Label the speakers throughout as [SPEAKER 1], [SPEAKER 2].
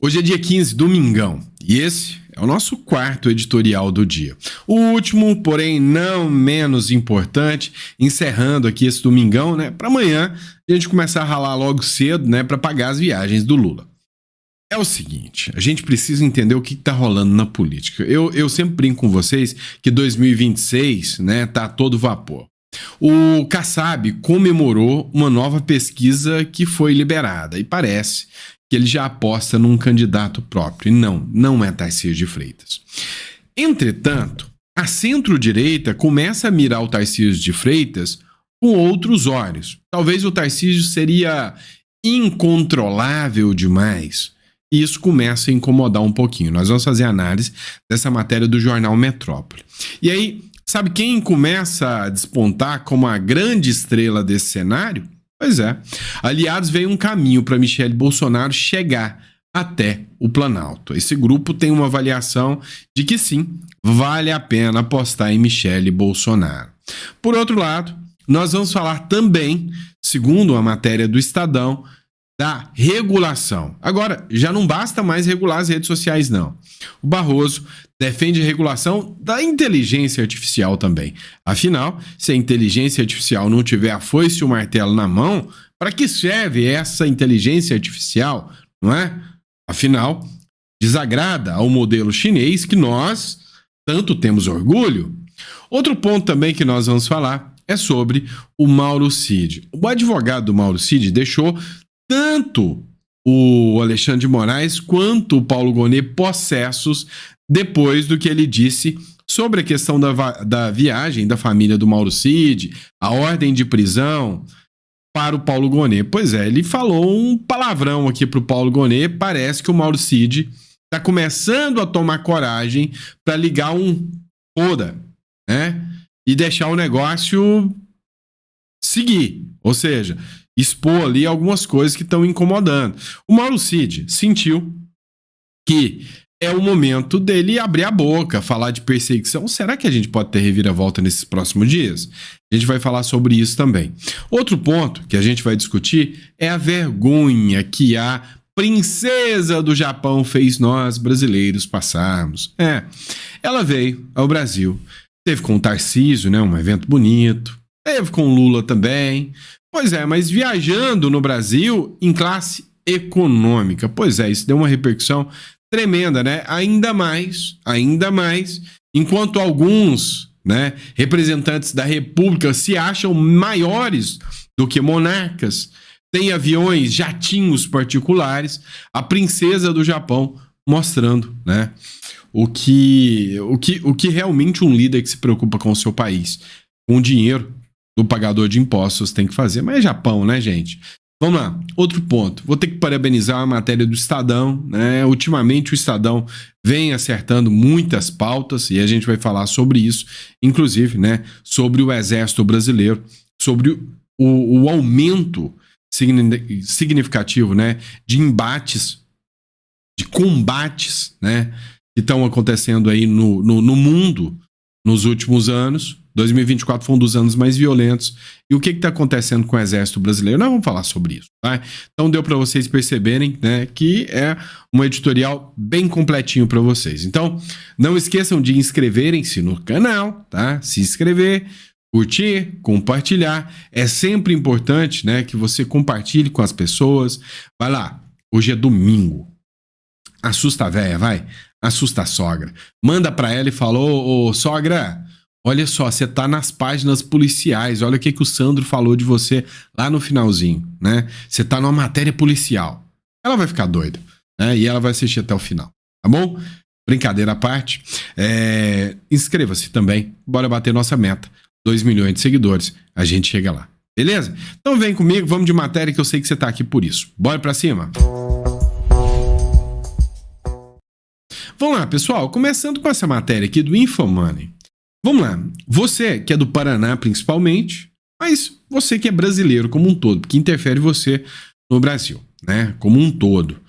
[SPEAKER 1] Hoje é dia 15, domingão, e esse é o nosso quarto editorial do dia. O último, porém não menos importante, encerrando aqui esse domingão, né, para amanhã a gente começar a ralar logo cedo, né, para pagar as viagens do Lula. É o seguinte, a gente precisa entender o que tá rolando na política. Eu sempre brinco com vocês que 2026, né, tá a todo vapor. O Kassab comemorou uma nova pesquisa que foi liberada e parece que ele já aposta num candidato próprio. E não é Tarcísio de Freitas. Entretanto, a centro-direita começa a mirar o Tarcísio de Freitas com outros olhos. Talvez o Tarcísio seria incontrolável demais. E isso começa a incomodar um pouquinho. Nós vamos fazer análise dessa matéria do jornal Metrópole. E aí, sabe quem começa a despontar como a grande estrela desse cenário? Pois é, aliados veio um caminho para Michele Bolsonaro chegar até o Planalto. Esse grupo tem uma avaliação de que sim, vale a pena apostar em Michele Bolsonaro. Por outro lado, nós vamos falar também, segundo a matéria do Estadão, da regulação. Agora, já não basta mais regular as redes sociais, não. O Barroso defende a regulação da inteligência artificial também. Afinal, se a inteligência artificial não tiver a foice e o martelo na mão, para que serve essa inteligência artificial, não é? Afinal, desagrada ao modelo chinês que nós tanto temos orgulho. Outro ponto também que nós vamos falar é sobre o Mauro Cid. O advogado do Mauro Cid deixou tanto o Alexandre de Moraes quanto o Paulo Gonet possessos depois do que ele disse sobre a questão da viagem da família do Mauro Cid, a ordem de prisão para o Paulo Gonet. Pois é, ele falou um palavrão aqui para o Paulo Gonet. Parece que o Mauro Cid está começando a tomar coragem para ligar um foda, né? E deixar o negócio seguir, ou seja, expor ali algumas coisas que estão incomodando. O Mauro Cid sentiu que é o momento dele abrir a boca, falar de perseguição. Será que a gente pode ter reviravolta nesses próximos dias? A gente vai falar sobre isso também. Outro ponto que a gente vai discutir é a vergonha que a princesa do Japão fez nós brasileiros passarmos. Ela veio ao Brasil, teve com o Tarcísio, né, um evento bonito, teve com o Lula também. Pois é, mas viajando no Brasil em classe econômica. Pois é, isso deu uma repercussão tremenda, né? Ainda mais, enquanto alguns, né, representantes da República se acham maiores do que monarcas, tem aviões, jatinhos particulares, a princesa do Japão mostrando, né, o que realmente um líder que se preocupa com o seu país, com o dinheiro do pagador de impostos tem que fazer. Mas é Japão, né, gente? Vamos lá, outro ponto. Vou ter que parabenizar a matéria do Estadão, né? Ultimamente o Estadão vem acertando muitas pautas e a gente vai falar sobre isso, inclusive, né, sobre o Exército Brasileiro, sobre o aumento significativo, né, de embates, de combates, né, que estão acontecendo aí no mundo nos últimos anos. 2024 foi um dos anos mais violentos. E o que está acontecendo com o Exército Brasileiro? Nós vamos falar sobre isso, tá? Então deu para vocês perceberem, né, que é um editorial bem completinho para vocês. Então não esqueçam de inscreverem-se no canal, tá? Se inscrever, curtir, compartilhar. É sempre importante, né, que você compartilhe com as pessoas. Vai lá, hoje é domingo. Assusta a véia, vai. Assusta a sogra. Manda para ela e fala: ô sogra, olha só, você tá nas páginas policiais, olha o que o Sandro falou de você lá no finalzinho, né? Você tá numa matéria policial. Ela vai ficar doida, né? E ela vai assistir até o final, tá bom? Brincadeira à parte. Inscreva-se também, bora bater nossa meta. 2 milhões de seguidores, a gente chega lá, beleza? Então vem comigo, vamos de matéria que eu sei que você tá aqui por isso. Bora pra cima? Vamos lá, pessoal, começando com essa matéria aqui do Infomoney. Vamos lá, você que é do Paraná principalmente, mas você que é brasileiro como um todo, porque interfere você no Brasil, né, como um todo.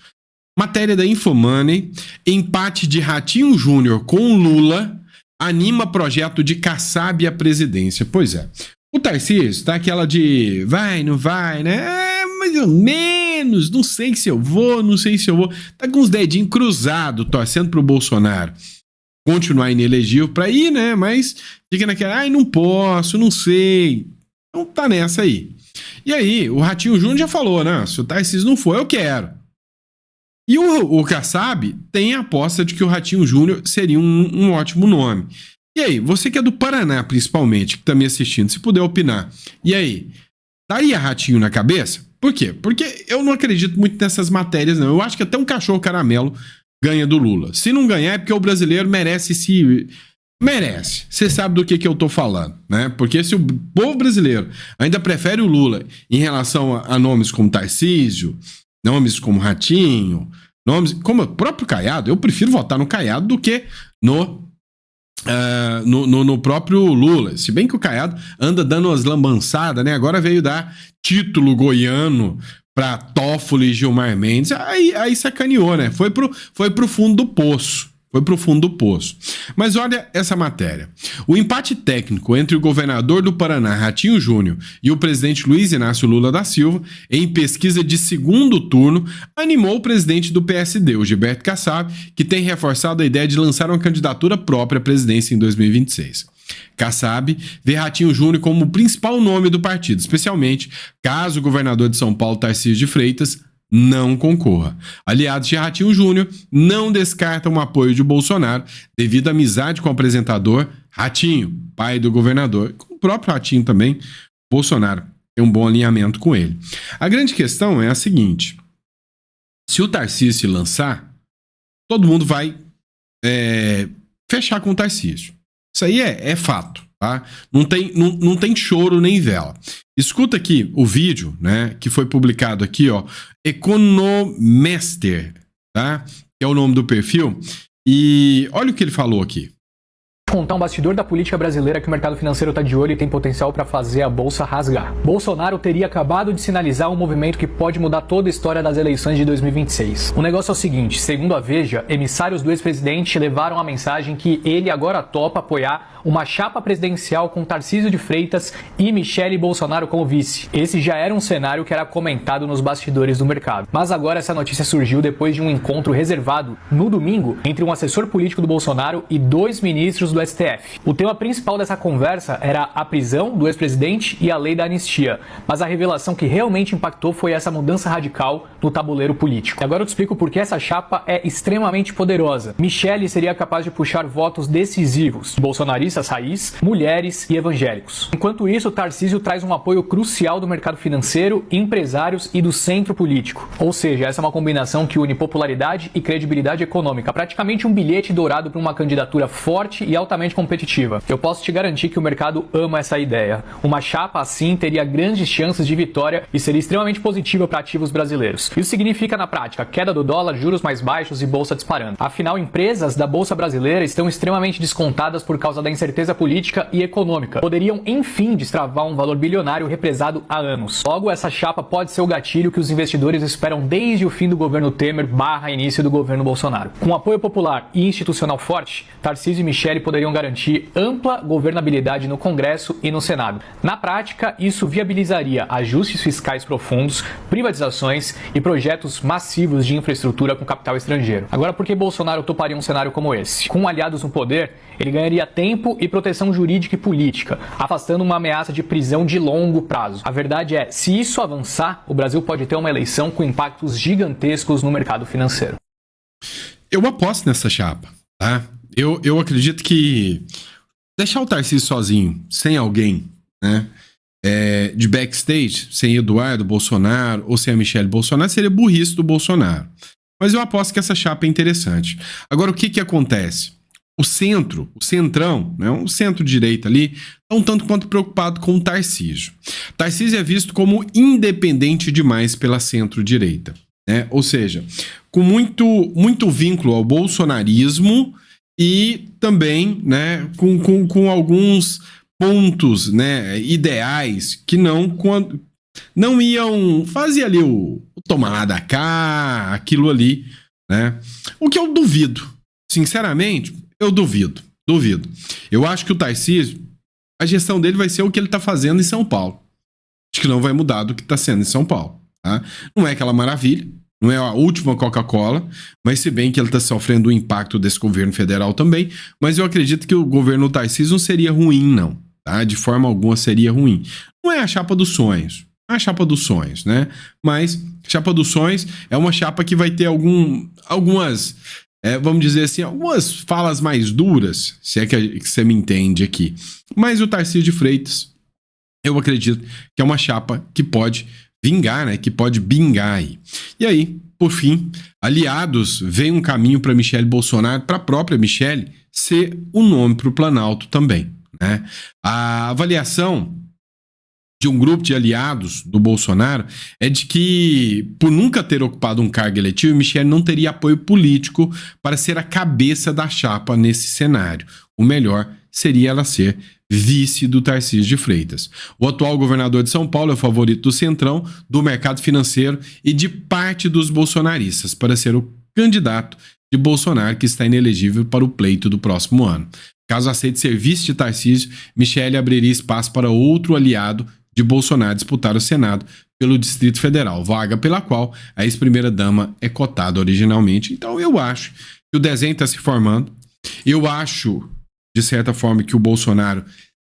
[SPEAKER 1] Matéria da Infomoney: empate de Ratinho Júnior com Lula anima projeto de Kassab à presidência. Pois é, o Tarcísio tá aquela de vai, não vai, né, mais ou menos, menos, não sei se eu vou, não sei se eu vou. Tá com os dedinhos cruzados, torcendo pro Bolsonaro continuar inelegível pra ir, né? Mas fica naquela, ai, não posso, não sei. Então tá nessa aí. E aí, o Ratinho Júnior já falou, né? Se o Tarcísio não for, eu quero. E o Kassab tem a aposta de que o Ratinho Júnior seria um ótimo nome. E aí, você que é do Paraná, principalmente, que tá me assistindo, se puder opinar. E aí, daria Ratinho na cabeça? Por quê? Porque eu não acredito muito nessas matérias, não. Eu acho que até um cachorro caramelo ganha do Lula. Se não ganhar, é porque o brasileiro merece se... Merece. Você sabe do que eu tô falando, né? Porque se o povo brasileiro ainda prefere o Lula em relação a nomes como Tarcísio, nomes como Ratinho, nomes como o próprio Caiado, eu prefiro votar no Caiado do que no próprio Lula. Se bem que o Caiado anda dando umas lambançadas, né? Agora veio dar título goiano pra Toffoli e Gilmar Mendes. Aí sacaneou, né? Foi pro fundo do poço. Foi pro fundo do poço. Mas olha essa matéria. O empate técnico entre o governador do Paraná, Ratinho Júnior, e o presidente Luiz Inácio Lula da Silva, em pesquisa de segundo turno, animou o presidente do PSD, o Gilberto Kassab, que tem reforçado a ideia de lançar uma candidatura própria à presidência em 2026. Kassab vê Ratinho Júnior como o principal nome do partido, especialmente caso o governador de São Paulo, Tarcísio de Freitas, não concorra. Aliados de Ratinho Júnior não descartam o apoio de Bolsonaro devido à amizade com o apresentador Ratinho, pai do governador. Com o próprio Ratinho também, Bolsonaro tem um bom alinhamento com ele. A grande questão é a seguinte: se o Tarcísio se lançar, todo mundo vai fechar com o Tarcísio. Isso aí é fato, tá? Não tem choro nem vela. Escuta aqui o vídeo, né, que foi publicado aqui, ó, Economester, tá? Que é o nome do perfil. E olha o que ele falou aqui.
[SPEAKER 2] Contar um bastidor da política brasileira que o mercado financeiro está de olho e tem potencial para fazer a bolsa rasgar. Bolsonaro teria acabado de sinalizar um movimento que pode mudar toda a história das eleições de 2026. O negócio é o seguinte: segundo a Veja, emissários do ex-presidente levaram a mensagem que ele agora topa apoiar uma chapa presidencial com Tarcísio de Freitas e Michele Bolsonaro como vice. Esse já era um cenário que era comentado nos bastidores do mercado. Mas agora essa notícia surgiu depois de um encontro reservado no domingo entre um assessor político do Bolsonaro e 2 ministros do STF. O tema principal dessa conversa era a prisão do ex-presidente e a lei da anistia, mas a revelação que realmente impactou foi essa mudança radical no tabuleiro político. E agora eu te explico por que essa chapa é extremamente poderosa. Michele seria capaz de puxar votos decisivos de bolsonaristas raiz, mulheres e evangélicos. Enquanto isso, Tarcísio traz um apoio crucial do mercado financeiro, empresários e do centro político. Ou seja, essa é uma combinação que une popularidade e credibilidade econômica, praticamente um bilhete dourado para uma candidatura forte e altamente competitiva. Eu posso te garantir que o mercado ama essa ideia. Uma chapa assim teria grandes chances de vitória e seria extremamente positiva para ativos brasileiros. Isso significa, na prática, queda do dólar, juros mais baixos e bolsa disparando. Afinal, empresas da bolsa brasileira estão extremamente descontadas por causa da incerteza política e econômica. Poderiam, enfim, destravar um valor bilionário represado há anos. Logo, essa chapa pode ser o gatilho que os investidores esperam desde o fim do governo Temer / início do governo Bolsonaro. Com apoio popular e institucional forte, Tarcísio e Michele poderiam garantir ampla governabilidade no Congresso e no Senado. Na prática, isso viabilizaria ajustes fiscais profundos, privatizações e projetos massivos de infraestrutura com capital estrangeiro. Agora, por que Bolsonaro toparia um cenário como esse? Com aliados no poder, ele ganharia tempo e proteção jurídica e política, afastando uma ameaça de prisão de longo prazo. A verdade é, se isso avançar, o Brasil pode ter uma eleição com impactos gigantescos no mercado financeiro.
[SPEAKER 1] Eu aposto nessa chapa, tá? Eu acredito que deixar o Tarcísio sozinho, sem alguém, né, de backstage, sem Eduardo Bolsonaro ou sem a Michele Bolsonaro, seria burrice do Bolsonaro. Mas eu aposto que essa chapa é interessante. Agora, o que acontece? O centrão, né, um centro-direita ali, é um tanto quanto preocupado com o Tarcísio. Tarcísio é visto como independente demais pela centro-direita, né? Ou seja, com muito vínculo ao bolsonarismo e também, né, com alguns pontos, né, ideais que não iam fazer ali o tomar lá da cá, aquilo ali, né? O que eu duvido, sinceramente, eu duvido. Eu acho que o Tarcísio, a gestão dele vai ser o que ele está fazendo em São Paulo. Acho que não vai mudar do que está sendo em São Paulo. Tá? Não é aquela maravilha, não é a última Coca-Cola, mas se bem que ele está sofrendo o impacto desse governo federal também, mas eu acredito que o governo Tarcísio não seria ruim, não. Tá? De forma alguma seria ruim. Não é a chapa dos sonhos. A chapa dos sonhos, né? Mas chapa dos sonhos é uma chapa que vai ter algumas, vamos dizer assim, algumas falas mais duras, se é que você me entende aqui. Mas o Tarcísio de Freitas, eu acredito que é uma chapa que pode vingar, né? Que pode bingar aí. E aí, por fim, aliados veem um caminho para Michele Bolsonaro, para a própria Michele, ser o nome para o Planalto também, né? A avaliação de um grupo de aliados do Bolsonaro é de que, por nunca ter ocupado um cargo eletivo, Michele não teria apoio político para ser a cabeça da chapa nesse cenário. O melhor seria ela ser vice do Tarcísio de Freitas. O atual governador de São Paulo é o favorito do Centrão, do mercado financeiro e de parte dos bolsonaristas para ser o candidato de Bolsonaro que está inelegível para o pleito do próximo ano. Caso aceite ser vice de Tarcísio, Michele abriria espaço para outro aliado de Bolsonaro disputar o Senado pelo Distrito Federal, vaga pela qual a ex-primeira-dama é cotada originalmente. Então eu acho que o desenho está se formando. Eu acho, de certa forma, que o Bolsonaro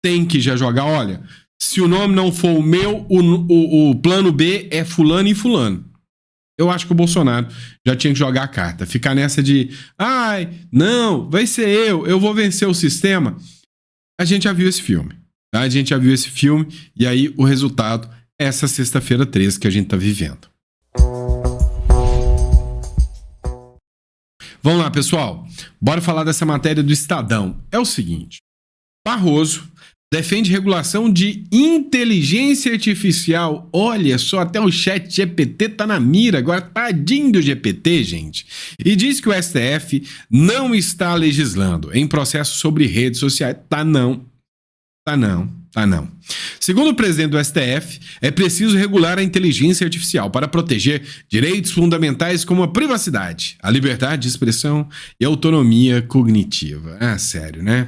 [SPEAKER 1] tem que já jogar, olha, se o nome não for o meu, o plano B é fulano e fulano. Eu acho que o Bolsonaro já tinha que jogar a carta. Ficar nessa de, ai, não, vai ser eu vou vencer o sistema. A gente já viu esse filme. Tá? A gente já viu esse filme e aí o resultado é essa sexta-feira 13 que a gente tá vivendo. Vamos lá, pessoal. Bora falar dessa matéria do Estadão. É o seguinte. Barroso defende regulação de inteligência artificial. Olha só, até o chat GPT tá na mira. Agora, tadinho do GPT, gente. E diz que o STF não está legislando em processo sobre redes sociais. Tá não. Segundo o presidente do STF, é preciso regular a inteligência artificial para proteger direitos fundamentais como a privacidade, a liberdade de expressão e a autonomia cognitiva. Ah, sério, né?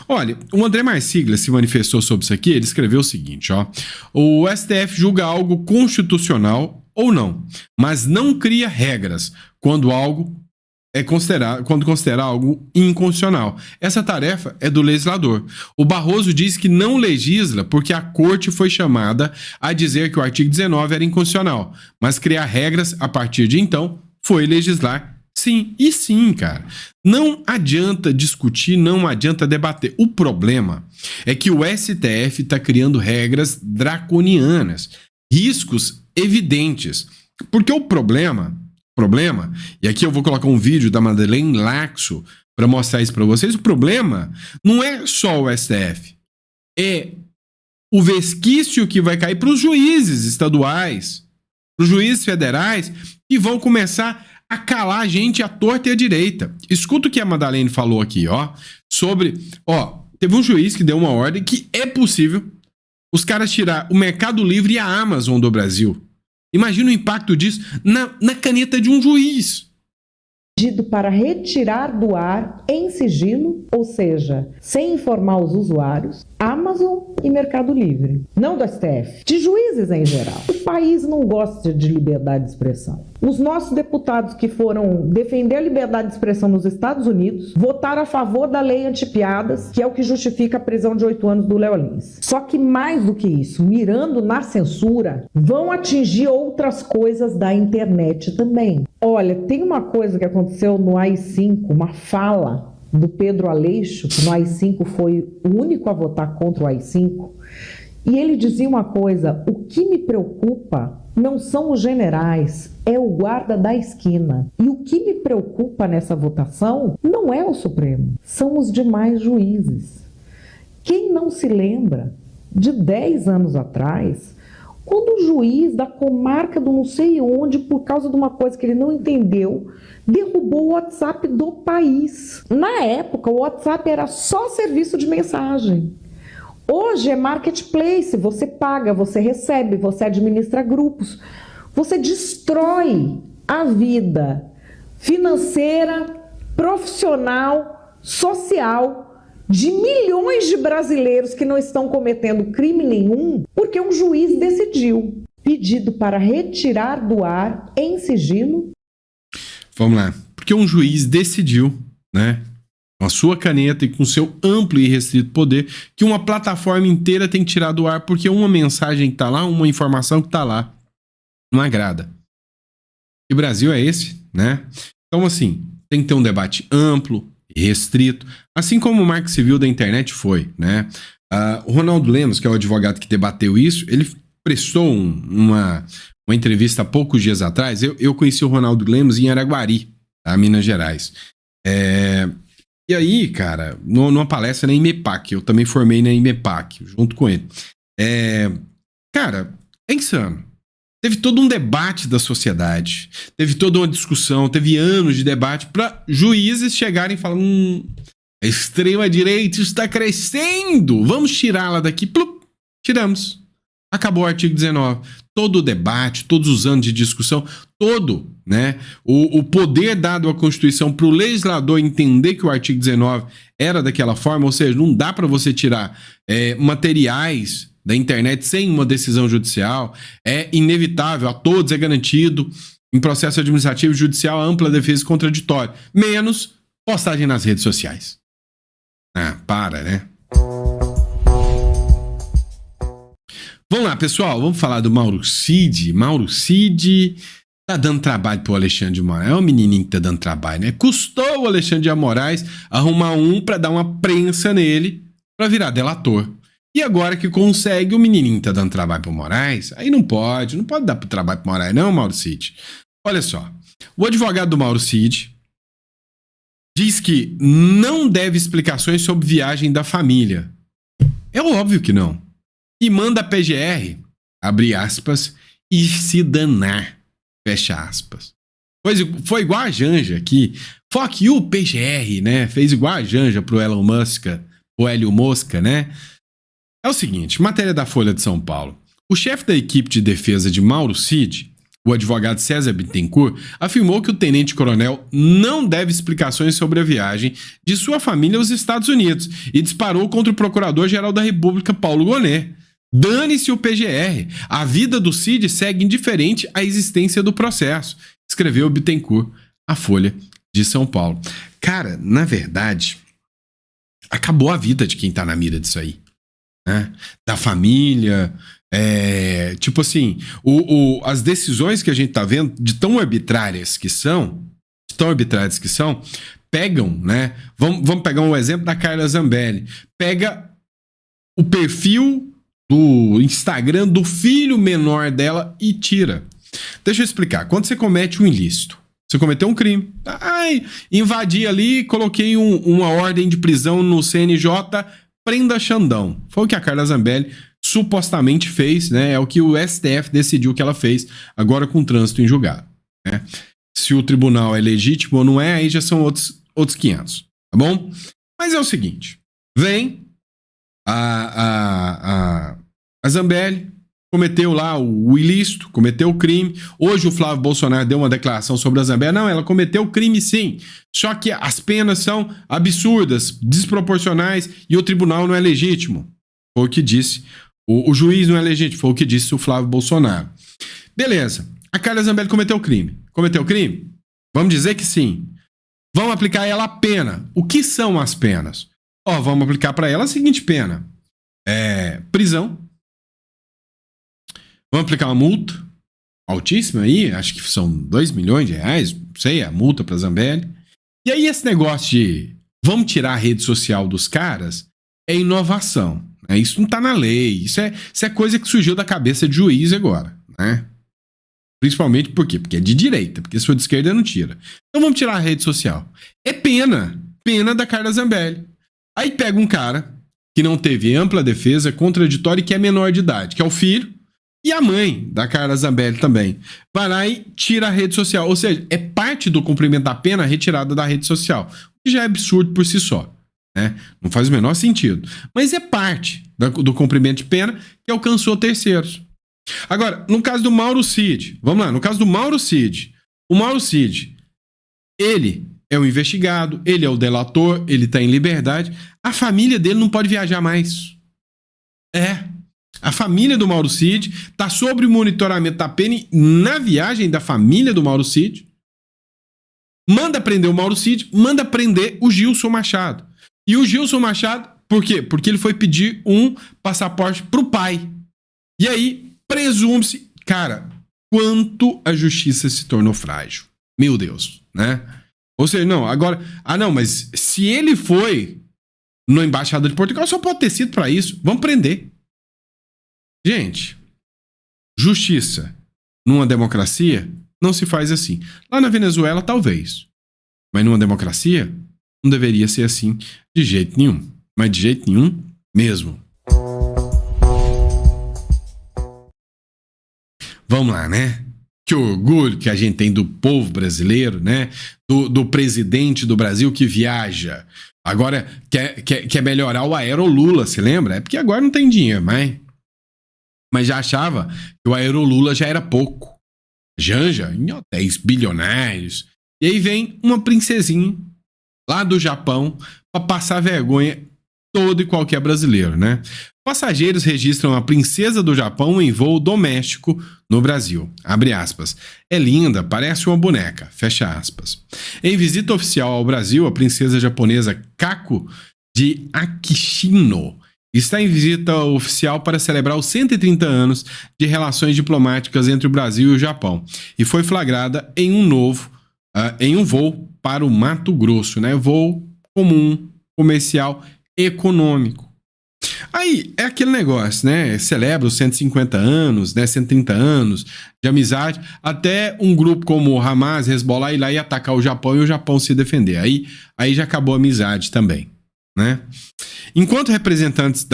[SPEAKER 1] Olha, o André Marsiglia se manifestou sobre isso aqui, ele escreveu o seguinte, ó. O STF julga algo constitucional ou não, mas não cria regras quando considerar algo inconstitucional. Essa tarefa é do legislador. O Barroso diz que não legisla porque a corte foi chamada a dizer que o artigo 19 era inconstitucional, mas criar regras a partir de então foi legislar sim. E sim, cara. Não adianta discutir, não adianta debater. O problema é que o STF está criando regras draconianas, riscos evidentes. Porque o problema, e aqui eu vou colocar um vídeo da Madeleine Laxo para mostrar isso para vocês, o problema não é só o STF, é o vesquício que vai cair para os juízes estaduais, para os juízes federais, que vão começar a calar a gente à torta e à direita. Escuta o que a Madeleine falou aqui, ó, sobre, teve um juiz que deu uma ordem que é possível os caras tirar o Mercado Livre e a Amazon do Brasil. Imagina o impacto disso na caneta de um juiz.
[SPEAKER 3] Pedido para retirar do ar em sigilo, ou seja, sem informar os usuários, Amazon e Mercado Livre. Não do STF, de juízes em geral. O país não gosta de liberdade de expressão. Os nossos deputados que foram defender a liberdade de expressão nos Estados Unidos votaram a favor da lei antipiadas, que é o que justifica a prisão de 8 anos do Léo Lins. Só que mais do que isso, mirando na censura, vão atingir outras coisas da internet também. Olha, tem uma coisa que aconteceu no AI-5, uma fala do Pedro Aleixo, que no AI-5 foi o único a votar contra o AI-5, e ele dizia uma coisa: o que me preocupa não são os generais, é o guarda da esquina. E o que me preocupa nessa votação não é o Supremo, são os demais juízes. Quem não se lembra de 10 anos atrás, quando o juiz da comarca do não sei onde, por causa de uma coisa que ele não entendeu, derrubou o WhatsApp do país. Na época, o WhatsApp era só serviço de mensagem. Hoje é marketplace, você paga, você recebe, você administra grupos. Você destrói a vida financeira, profissional, social de milhões de brasileiros que não estão cometendo crime nenhum porque um juiz decidiu. pedido para retirar do ar em sigilo.
[SPEAKER 1] Vamos lá. Porque um juiz decidiu, né, com a sua caneta e com seu amplo e restrito poder, que uma plataforma inteira tem que tirar do ar porque uma mensagem que tá lá, uma informação que tá lá, não agrada. E o Brasil é esse, né? Então, assim, tem que ter um debate amplo e restrito, assim como o Marco Civil da internet foi, né? O Ronaldo Lemos, que é o advogado que debateu isso, ele prestou uma entrevista há poucos dias atrás. Eu conheci o Ronaldo Lemos em Araguari, tá? Minas Gerais. E aí, cara, numa palestra na IMEPAC, eu também formei na IMEPAC, junto com ele. Cara, é insano. Teve todo um debate da sociedade, teve toda uma discussão, teve anos de debate para juízes chegarem e falar: a extrema-direita está crescendo, vamos tirá-la daqui. Plup, tiramos. Acabou o artigo 19. Todo o debate, todos os anos de discussão, todo, né? O poder dado à Constituição para o legislador entender que o artigo 19 era daquela forma, ou seja, não dá para você tirar materiais da internet sem uma decisão judicial, é inevitável, a todos é garantido, em processo administrativo e judicial, a ampla defesa e contraditório, menos postagem nas redes sociais. Para, né? Vamos lá, pessoal, vamos falar do Mauro Cid. Mauro Cid tá dando trabalho pro Alexandre de Moraes. É um menininho que tá dando trabalho, né? Custou o Alexandre de Moraes arrumar pra dar uma prensa nele pra virar delator. E agora que consegue, o menininho tá dando trabalho pro Moraes, aí não pode dar pro trabalho pro Moraes não, Mauro Cid. Olha só, o advogado do Mauro Cid diz que não deve explicações sobre viagem da família. É óbvio que não. E manda a PGR, abre aspas, e se danar, fecha aspas. Foi igual a Janja aqui. Fuck you, PGR, né? Fez igual a Janja pro Elon Musk, o Hélio Mosca, né? É o seguinte, matéria da Folha de São Paulo. O chefe da equipe de defesa de Mauro Cid, o advogado César Bittencourt, afirmou que o tenente-coronel não deve explicações sobre a viagem de sua família aos Estados Unidos e disparou contra o procurador-geral da República, Paulo Gonet. Dane-se o PGR. A vida do Cid segue indiferente à existência do processo, escreveu Bittencourt à Folha de São Paulo. Cara, na verdade, acabou a vida de quem tá na mira disso aí, né? Da família. Tipo assim, as decisões que a gente tá vendo, de tão arbitrárias que são, pegam, né? Vamos pegar um exemplo da Carla Zambelli. Pega o perfil do Instagram do filho menor dela e tira. Deixa eu explicar. Quando você comete um ilícito, você cometeu um crime. Invadi ali, coloquei uma ordem de prisão no CNJ, prenda Xandão. Foi o que a Carla Zambelli supostamente fez, né? É o que o STF decidiu que ela fez, agora com trânsito em julgado, né? Se o tribunal é legítimo ou não é, aí já são outros 500, tá bom? Mas é o seguinte, vem a Zambelli, cometeu lá o ilícito, cometeu o crime. Hoje o Flávio Bolsonaro deu uma declaração sobre a Zambelli. Não, ela cometeu o crime sim, só que as penas são absurdas, desproporcionais e o tribunal não é legítimo. Foi o que disse. O juiz não é legítimo, foi o que disse o Flávio Bolsonaro. Beleza, a Carla Zambelli cometeu o crime. Cometeu o crime? Vamos dizer que sim. Vamos aplicar a ela a pena. O que são as penas? Vamos aplicar para ela a seguinte pena. Prisão. Vamos aplicar uma multa altíssima aí, acho que são 2 milhões de reais, não sei, a multa para Zambelli. E aí esse negócio de vamos tirar a rede social dos caras é inovação. Né? Isso não tá na lei, isso é coisa que surgiu da cabeça de juiz agora, né? Principalmente por quê? Porque é de direita, porque se for de esquerda não tira. Então vamos tirar a rede social. É pena da Carla Zambelli. Aí pega um cara que não teve ampla defesa, contraditória e que é menor de idade, que é o filho, e a mãe da Carla Zambelli também. Vai lá e tira a rede social. Ou seja, é parte do cumprimento da pena a retirada da rede social. O que já é absurdo por si só, né? Não faz o menor sentido. Mas é parte do cumprimento de pena que alcançou terceiros. Agora, no caso do Mauro Cid, vamos lá, no caso do Mauro Cid, o Mauro Cid, ele é o investigado, ele é o delator, ele tá em liberdade, a família dele não pode viajar mais. A família do Mauro Cid tá sob o monitoramento da PN na viagem da família do Mauro Cid. Manda prender o Mauro Cid, manda prender o Gilson Machado. E o Gilson Machado, por quê? Porque ele foi pedir um passaporte pro pai. E aí, presume-se, cara, quanto a justiça se tornou frágil. Meu Deus, né? Ou seja, não, agora... não, mas se ele foi no embaixador de Portugal, só pode ter sido pra isso. Vamos prender. Gente, justiça numa democracia não se faz assim. Lá na Venezuela, talvez. Mas numa democracia, não deveria ser assim de jeito nenhum. Mas de jeito nenhum mesmo. Vamos lá, né? Que orgulho que a gente tem do povo brasileiro, né? Do presidente do Brasil que viaja. Agora quer melhorar o Aerolula, se lembra? É porque agora não tem dinheiro, mas já achava que o Aerolula já era pouco. Janja em hotéis bilionários. E aí vem uma princesinha lá do Japão para passar vergonha todo e qualquer brasileiro, né? Passageiros registram a princesa do Japão em voo doméstico no Brasil. Abre aspas. É linda, parece uma boneca. Fecha aspas. Em visita oficial ao Brasil, a princesa japonesa Kako de Akishino está em visita oficial para celebrar os 130 anos de relações diplomáticas entre o Brasil e o Japão. E foi flagrada em um voo para o Mato Grosso, né? Voo comum, comercial, econômico. Aí, é aquele negócio, né? Celebra os 150 anos, né? 130 anos de amizade, até um grupo como o Hamas, Hezbollah ir lá e atacar o Japão e o Japão se defender. Aí já acabou a amizade também, né? Enquanto representantes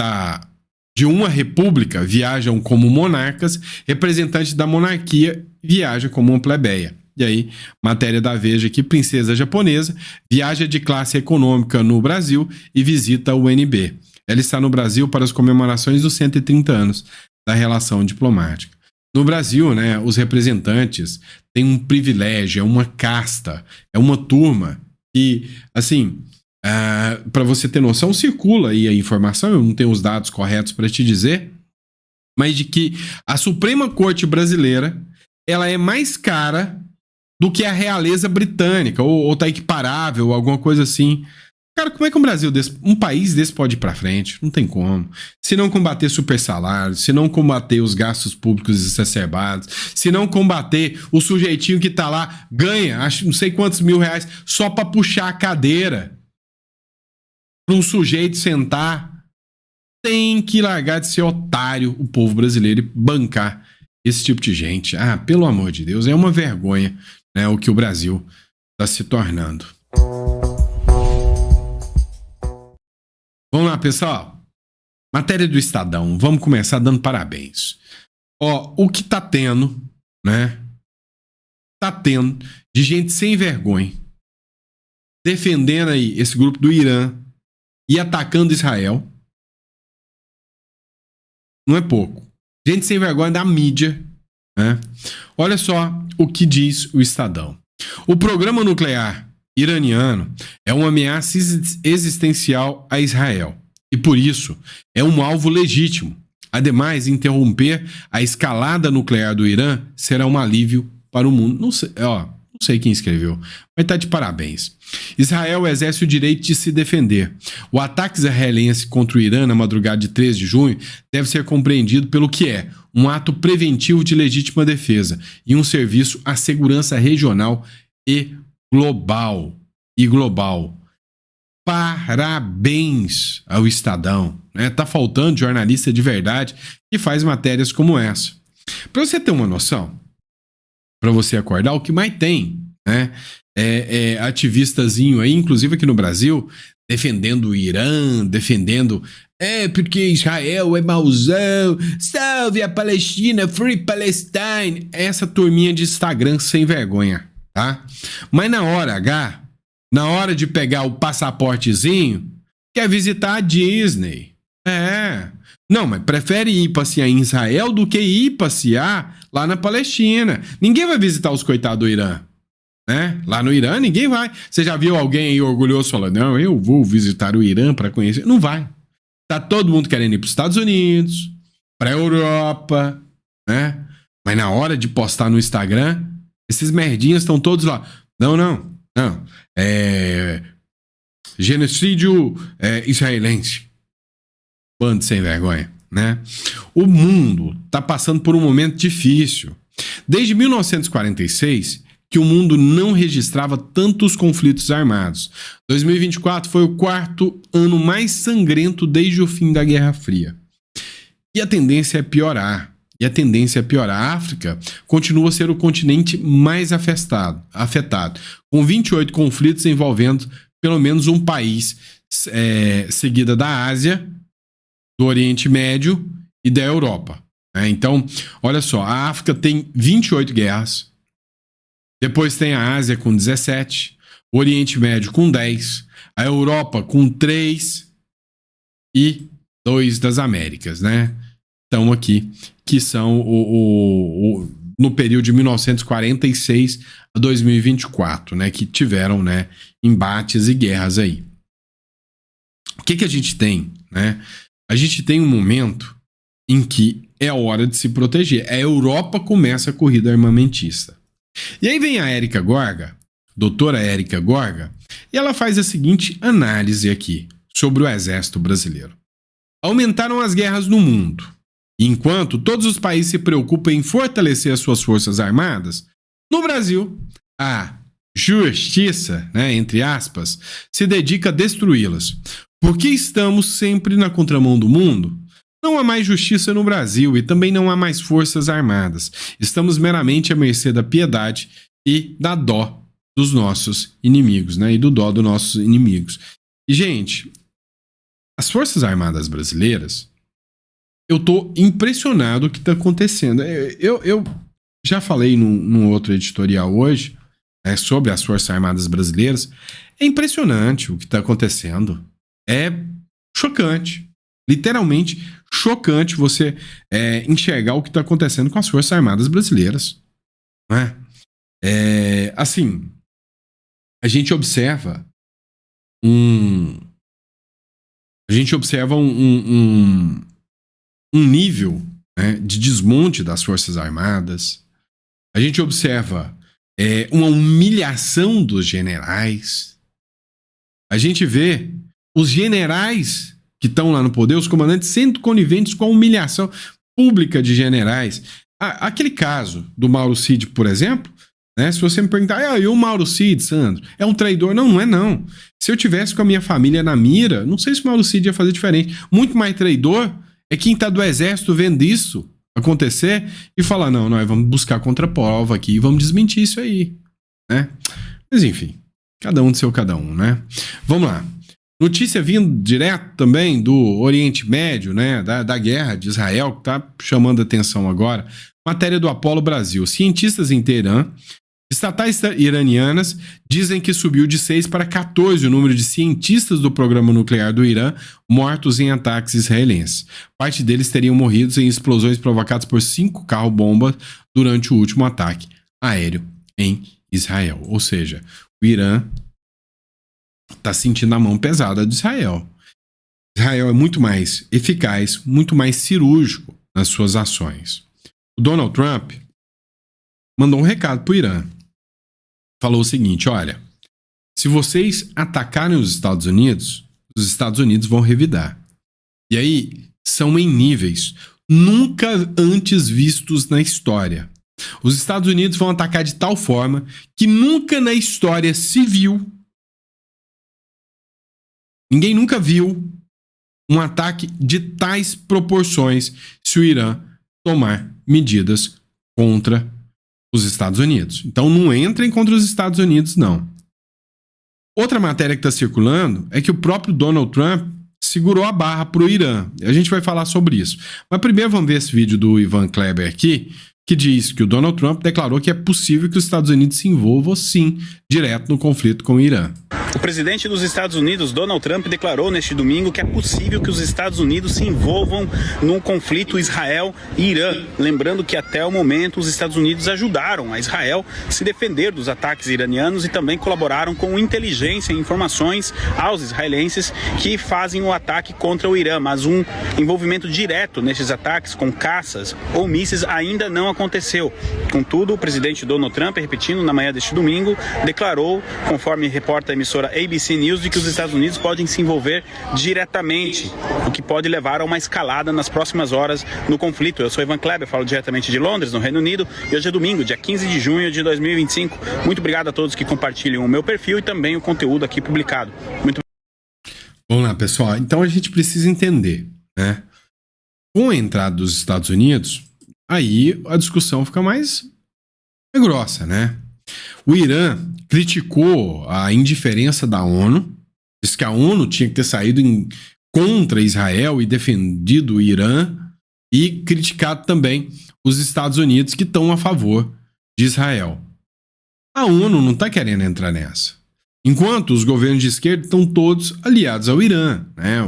[SPEAKER 1] de uma república viajam como monarcas, representantes da monarquia viajam como uma plebeia. E aí, matéria da Veja aqui, princesa japonesa viaja de classe econômica no Brasil e visita o UNB. Ela está no Brasil para as comemorações dos 130 anos da relação diplomática. No Brasil, né, os representantes têm um privilégio, é uma casta, é uma turma que, assim, para você ter noção, circula aí a informação, eu não tenho os dados corretos para te dizer, mas de que a Suprema Corte Brasileira ela é mais cara do que a realeza britânica, ou tá equiparável, ou alguma coisa assim. Cara, como é que um país desse pode ir pra frente? Não tem como. Se não combater super salários, se não combater os gastos públicos exacerbados, se não combater o sujeitinho que tá lá, ganha, acho, não sei quantos R$1.000 só pra puxar a cadeira pra um sujeito sentar, tem que largar de ser otário o povo brasileiro e bancar esse tipo de gente. Pelo amor de Deus, é uma vergonha, né, o que o Brasil tá se tornando. Vamos lá, pessoal. Matéria do Estadão. Vamos começar dando parabéns. O que tá tendo, né? Tá tendo de gente sem vergonha defendendo aí esse grupo do Irã e atacando Israel. Não é pouco. Gente sem vergonha da mídia, né? Olha só o que diz o Estadão. O programa nuclear iraniano é uma ameaça existencial a Israel e, por isso, é um alvo legítimo. Ademais, interromper a escalada nuclear do Irã será um alívio para o mundo. Não sei quem escreveu, mas tá de parabéns. Israel exerce o direito de se defender. O ataque israelense contra o Irã na madrugada de 13 de junho deve ser compreendido pelo que é um ato preventivo de legítima defesa e um serviço à segurança regional e global. Parabéns ao Estadão, né? Tá faltando jornalista de verdade que faz matérias como essa. Para você ter uma noção, para você acordar, o que mais tem, né? É ativistazinho aí, inclusive aqui no Brasil, defendendo o Irã, defendendo porque Israel é mauzão, salve a Palestina, Free Palestine, essa turminha de Instagram sem vergonha, tá? Mas na hora H, na hora de pegar o passaportezinho, quer visitar a Disney. Não, mas prefere ir passear em Israel do que ir passear lá na Palestina. Ninguém vai visitar os coitados do Irã, né? Lá no Irã ninguém vai. Você já viu alguém aí orgulhoso falando, não, eu vou visitar o Irã para conhecer? Não vai. Tá todo mundo querendo ir para os Estados Unidos, para a Europa, né? Mas na hora de postar no Instagram, esses merdinhas estão todos lá. Não. Genocídio israelense. Bando sem vergonha, né? O mundo está passando por um momento difícil. Desde 1946, que o mundo não registrava tantos conflitos armados. 2024 foi o quarto ano mais sangrento desde o fim da Guerra Fria. E a tendência é piorar. A África continua a ser o continente mais afetado, com 28 conflitos envolvendo pelo menos um país, seguida da Ásia, do Oriente Médio e da Europa. Então, olha só, a África tem 28 guerras, depois tem a Ásia com 17, o Oriente Médio com 10, a Europa com 3 e 2 das Américas, né? Estão aqui, que são no período de 1946 a 2024, né? Que tiveram, né, embates e guerras aí. O que a gente tem, né? A gente tem um momento em que é hora de se proteger. A Europa começa a corrida armamentista. E aí vem a Érica Gorga, doutora Érica Gorga, e ela faz a seguinte análise aqui sobre o exército brasileiro. Aumentaram as guerras no mundo. Enquanto todos os países se preocupam em fortalecer as suas forças armadas, no Brasil, a justiça, né, entre aspas, se dedica a destruí-las. Porque estamos sempre na contramão do mundo? Não há mais justiça no Brasil e também não há mais forças armadas. Estamos meramente à mercê da piedade e da dó dos nossos inimigos, né? E do dó dos nossos inimigos. E, gente, as Forças Armadas brasileiras, eu tô impressionado o que tá acontecendo. Eu já falei num outro editorial hoje, né, sobre as Forças Armadas brasileiras. É impressionante o que tá acontecendo. É chocante. Literalmente chocante você enxergar o que está acontecendo com as Forças Armadas brasileiras. Não é? Assim, a gente observa um nível, né, de desmonte das Forças Armadas. A gente observa uma humilhação dos generais. A gente vê os generais que estão lá no poder, os comandantes sendo coniventes com a humilhação pública de generais. Aquele caso do Mauro Cid, por exemplo, né, se você me perguntar, e o Mauro Cid, Sandro, é um traidor? Não é não. Se eu tivesse com a minha família na mira, não sei se o Mauro Cid ia fazer diferente. Muito mais traidor é quem está do exército vendo isso acontecer e falar, não, nós vamos buscar contraprova aqui e vamos desmentir isso aí, né? Mas enfim, cada um do seu cada um, né? Vamos lá. Notícia vindo direto também do Oriente Médio, né, da guerra de Israel, que está chamando a atenção agora. Matéria do Apolo Brasil. Cientistas em Teherã, estatais iranianas, dizem que subiu de 6 para 14 o número de cientistas do programa nuclear do Irã mortos em ataques israelenses. Parte deles teriam morrido em explosões provocadas por 5 carro-bombas durante o último ataque aéreo em Israel. Ou seja, o Irã está sentindo a mão pesada de Israel. Israel é muito mais eficaz, muito mais cirúrgico nas suas ações. O Donald Trump mandou um recado para o Irã. Falou o seguinte, olha, se vocês atacarem os Estados Unidos vão revidar. E aí, são em níveis nunca antes vistos na história. Os Estados Unidos vão atacar de tal forma que nunca na história civil ninguém nunca viu um ataque de tais proporções se o Irã tomar medidas contra os Estados Unidos. Então não entrem contra os Estados Unidos, não. Outra matéria que está circulando é que o próprio Donald Trump segurou a barra para o Irã. A gente vai falar sobre isso. Mas primeiro vamos ver esse vídeo do Ivan Kleber aqui, que diz que o Donald Trump declarou que é possível que os Estados Unidos se envolvam, sim, direto no conflito com o Irã.
[SPEAKER 4] O presidente dos Estados Unidos, Donald Trump, declarou neste domingo que é possível que os Estados Unidos se envolvam num conflito Israel e Irã. Lembrando que até o momento os Estados Unidos ajudaram a Israel a se defender dos ataques iranianos e também colaboraram com inteligência e informações aos israelenses que fazem o ataque contra o Irã. Mas um envolvimento direto nesses ataques com caças ou mísseis ainda não aconteceu. Contudo, o presidente Donald Trump, repetindo na manhã deste domingo, declarou, conforme reporta a emissora ABC News, de que os Estados Unidos podem se envolver diretamente, o que pode levar a uma escalada nas próximas horas no conflito. Eu sou Ivan Kleber, falo diretamente de Londres, no Reino Unido, e hoje é domingo, dia 15 de junho de 2025. Muito obrigado a todos que compartilham o meu perfil e também o conteúdo aqui publicado. Muito
[SPEAKER 1] Vamos lá, pessoal. Então a gente precisa entender, né? Com a entrada dos Estados Unidos, aí a discussão fica mais grossa, né? O Irã criticou a indiferença da ONU, disse que a ONU tinha que ter saído contra Israel e defendido o Irã, e criticado também os Estados Unidos, que estão a favor de Israel. A ONU não está querendo entrar nessa. Enquanto os governos de esquerda estão todos aliados ao Irã, né?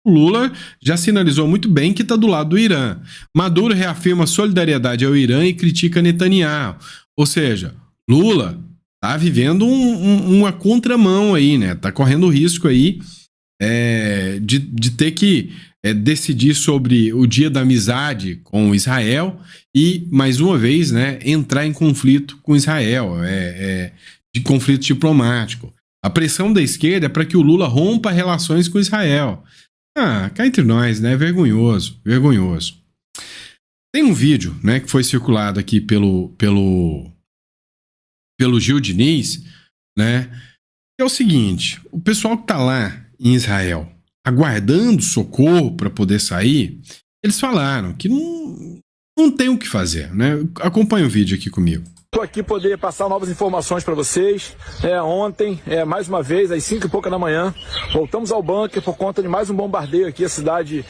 [SPEAKER 1] O Lula já sinalizou muito bem que está do lado do Irã. Maduro reafirma solidariedade ao Irã e critica Netanyahu. Ou seja, Lula tá vivendo uma contramão aí, né? Tá correndo o risco aí de ter que decidir sobre o dia da amizade com Israel e, mais uma vez, né, entrar em conflito com Israel, de conflito diplomático. A pressão da esquerda é para que o Lula rompa relações com Israel. Cá entre nós, né? Vergonhoso, vergonhoso. Tem um vídeo, né, que foi circulado aqui pelo Gil Diniz, né? Que é o seguinte: o pessoal que tá lá em Israel aguardando socorro para poder sair, eles falaram que não tem o que fazer, né? Acompanha o vídeo aqui comigo.
[SPEAKER 5] Estou aqui poder passar novas informações para vocês. Ontem, mais uma vez, às 5h pouca da manhã, voltamos ao bunker por conta de mais um bombardeio aqui, a cidade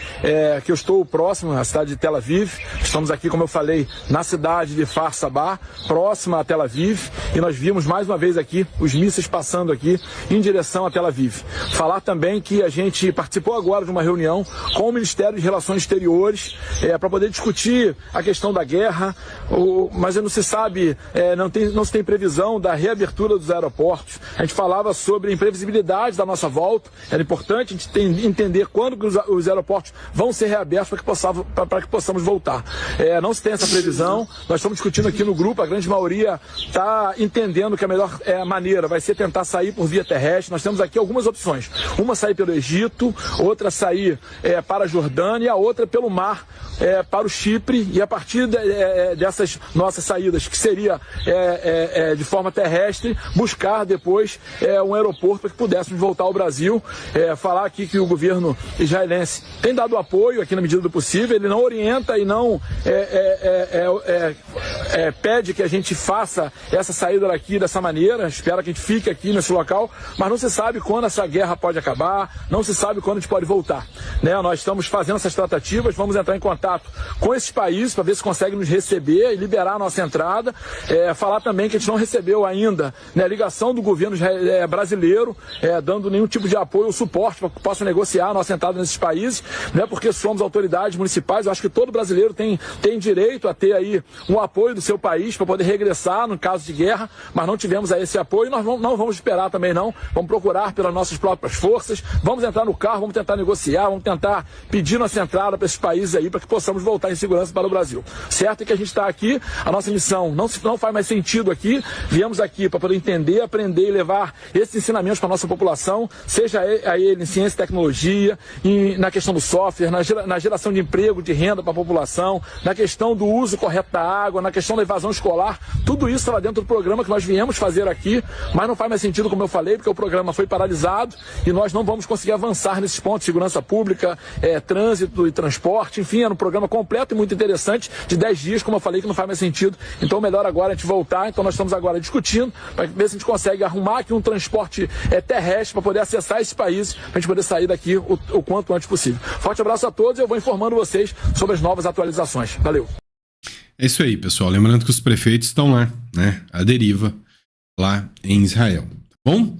[SPEAKER 5] que eu estou próximo, a cidade de Tel Aviv. Estamos aqui, como eu falei, na cidade de Kfar Saba, próxima a Tel Aviv, e nós vimos mais uma vez aqui os mísseis passando aqui em direção a Tel Aviv. Falar também que a gente participou agora de uma reunião com o Ministério de Relações Exteriores para poder discutir a questão da guerra, mas não se sabe... Não se tem previsão da reabertura dos aeroportos. A gente falava sobre a imprevisibilidade da nossa volta. Era importante a gente entender quando que os aeroportos vão ser reabertos para que possamos voltar. Não se tem essa previsão. Nós estamos discutindo aqui no grupo, a grande maioria está entendendo que a melhor maneira vai ser tentar sair por via terrestre. Nós temos aqui algumas opções. Uma sair pelo Egito, outra sair para a Jordânia, e a outra pelo mar para o Chipre, e a partir dessas nossas saídas, que seria de forma terrestre, buscar depois um aeroporto para que pudéssemos voltar ao Brasil. Falar aqui que o governo israelense tem dado apoio aqui na medida do possível, ele não orienta e não pede que a gente faça essa saída daqui dessa maneira, espera que a gente fique aqui nesse local, mas não se sabe quando essa guerra pode acabar, não se sabe quando a gente pode voltar, né? Nós estamos fazendo essas tratativas, vamos entrar em contato com esses países para ver se conseguem nos receber e liberar a nossa entrada. Falar também que a gente não recebeu ainda, né, a ligação do governo brasileiro dando nenhum tipo de apoio ou suporte para que possam negociar a nossa entrada nesses países, né, porque somos autoridades municipais. Eu acho que todo brasileiro tem direito a ter aí um apoio do seu país para poder regressar no caso de guerra, mas não tivemos aí esse apoio. Nós não vamos esperar também não, vamos procurar pelas nossas próprias forças, vamos entrar no carro, vamos tentar negociar, vamos tentar pedir nossa entrada para esses países aí para que possamos voltar em segurança para o Brasil. Certo é que a gente está aqui, a nossa missão não faz mais sentido aqui, viemos aqui para poder entender, aprender e levar esses ensinamentos para a nossa população, seja ele em ciência e tecnologia, na questão do software, na geração de emprego, de renda para a população, na questão do uso correto da água, na questão da evasão escolar. Tudo isso está lá dentro do programa que nós viemos fazer aqui, mas não faz mais sentido, como eu falei, porque o programa foi paralisado e nós não vamos conseguir avançar nesses pontos, segurança pública, trânsito e transporte, enfim, era um programa completo e muito interessante, de 10 dias, como eu falei, que não faz mais sentido. Então, melhor agora a gente voltar. Então, nós estamos agora discutindo para ver se a gente consegue arrumar aqui um transporte terrestre para poder acessar esses países, para a gente poder sair daqui o quanto antes possível. Forte abraço a todos e eu vou informando vocês sobre as novas atualizações. Valeu!
[SPEAKER 1] É isso aí, pessoal. Lembrando que os prefeitos estão lá, né, à deriva, lá em Israel. Tá bom?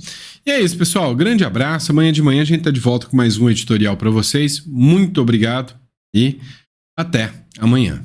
[SPEAKER 1] E é isso, pessoal. Grande abraço. Amanhã de manhã a gente tá de volta com mais um editorial para vocês. Muito obrigado e até amanhã.